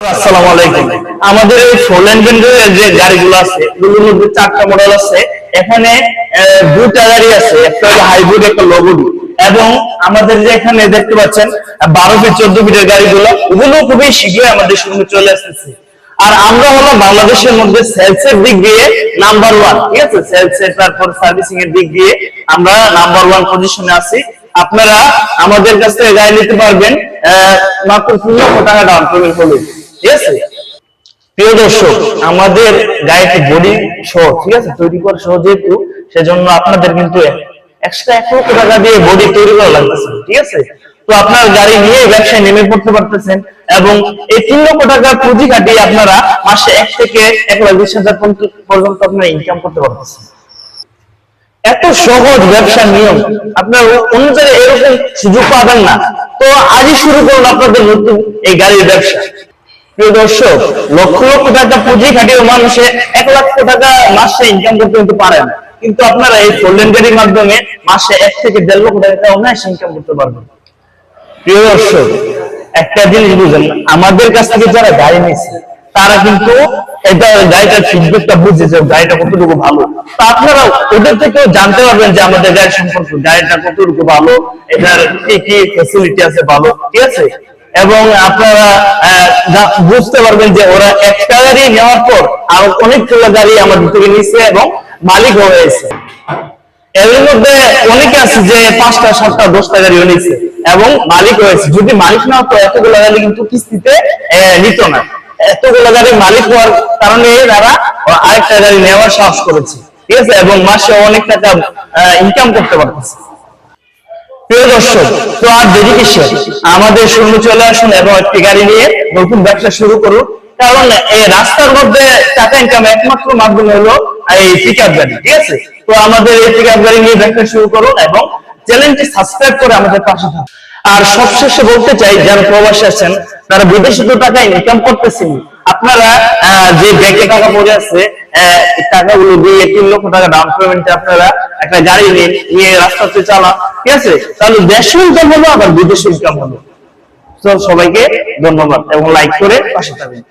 আসসালামু আলাইকুম। আমাদের এই ফোর লেন যে গাড়িগুলো আছে এগুলোর মধ্যে চারটা মডেল আছে। এখানে দুটা গাড়ি আছে, একটা হলো হাইব্রিড, একটা লো বডি। এবং আমাদের যে এখানে দেখতে পাচ্ছেন 12 ফিট 14 ফিটের গাড়িগুলো, ওগুলো খুবই শীঘ্রই আমাদের শোরুমে চলে আসতেছে। আর আমরা হলো বাংলাদেশের মধ্যে সেলস এর দিক দিয়ে নাম্বার 1, ঠিক আছে? সেলস এর তারপর সার্ভিসিং এর দিক দিয়ে আমরা নাম্বার 1 পজিশনে আছি। আপনারা আমাদের কাছ থেকে গাড়ি নিতে পারবেন মাত্র 3 লক্ষ টাকা ডাউন পেমেন্ট করলে, ঠিক আছে? প্রিয় দর্শক, আমাদের গাড়িতে বডি সহ, ঠিক আছে, তৈরি করা সহ যেহেতু, সেজন্য আপনাদের কিন্তু এক্সট্রা 1 লক্ষ টাকা দিয়ে বডি তৈরি করা লাগতেছে, ঠিক আছে? তো আপনার গাড়ি নিয়ে ব্যবসায় নেমে পড়তে পারতেছেন এবং এই 3 লক্ষ টাকা পুঁজি কাটিয়ে আপনারা মাসে 1 থেকে 1,20,000 পর্যন্ত আপনারা ইনকাম করতে পারতেছেন। এত সহজ ব্যবসার নিয়ম, আপনার অন্য জায়গায় এরকম সুযোগ পাবেন না। তো আজই শুরু করুন আপনাদের নতুন এই গাড়ির ব্যবসা। প্রিয় দর্শক, লক্ষ লক্ষ টাকা পুঁজি খাটিয়ে মানুষে 1 লক্ষ টাকা মাসে ইনকাম করতে কিন্তু পারেন, কিন্তু আপনারা এই ফোর লেন গাড়ির মাধ্যমে মাসে 1 থেকে 1.5 লক্ষ টাকা অনায়াসে ইনকাম করতে পারবেন। প্রিয় দর্শক, একটা জিনিস বুঝেন, আমাদের কাছ থেকে যারা গাড়ি নিয়েছে তারা কিন্তু এটা গাড়িটার ফিডব্যাকটা বুঝে যে গাড়িটা কতটুকু ভালো। তো আপনারা ওদের থেকেও জানতে পারবেন যে আমাদের গাড়ি সম্পর্কে, গাড়িটা কতটুকু ভালো, এটার কি কি ফ্যাসিলিটি আছে ভালো, ঠিক আছে? এবং আপনারা বুঝতে পারবেন যে ওরা একটা গাড়ি নেওয়ার পর আরো অনেকগুলো গাড়ি আমাদের থেকে নিচ্ছে এবং মালিক হয়েছে। এর মধ্যে অনেকে আছে যে 5টা 7টা 10টা গাড়িও নিচ্ছে এবং মালিক হয়েছে। যদি মালিক না হতো এতগুলো গাড়ি কিন্তু কিস্তিতে নিত না। এতগুলো গাড়ি মালিক হওয়ার কারণে তারা আরেকটা গাড়ি নেওয়ার সাহস করেছে, ঠিক আছে? এবং মাসে অনেক টাকা ইনকাম করতে পারতেছে। প্রিয় দর্শক, তো আর দেরি কিসের, আমাদের শোরুমে চলে আসুন এবং একটি গাড়ি নিয়ে নতুন ব্যবসা শুরু করুন। কারণ এই রাস্তার মধ্যে টাকা ইনকাম একমাত্র মাধ্যম হলো এই পিকআপ গাড়ি, ঠিক আছে? তো আমাদের এই পিকআপ গাড়ি নিয়ে ব্যবসা শুরু করুন এবং চ্যানেলটি সাবস্ক্রাইব করে আমাদের পাশে থাকুন। আর সবশেষে বলতে চাই, যারা প্রবাসী আছেন তারা বিদেশে তো টাকা ইনকাম করতেছেন, আপনারা যে ব্যাংকে টাকা পড়ে আছে টাকাগুলো দিয়ে 3 লক্ষ টাকা ডাউন পেমেন্টে আপনারা একটা গাড়ি নিয়ে রাস্তাতে চালান, ঠিক আছে? তাহলে দেশে ইনকাম হলো আবার বিদেশে ইনকাম হলো। তো সবাইকে ধন্যবাদ এবং লাইক করে পাশে থাকবেন।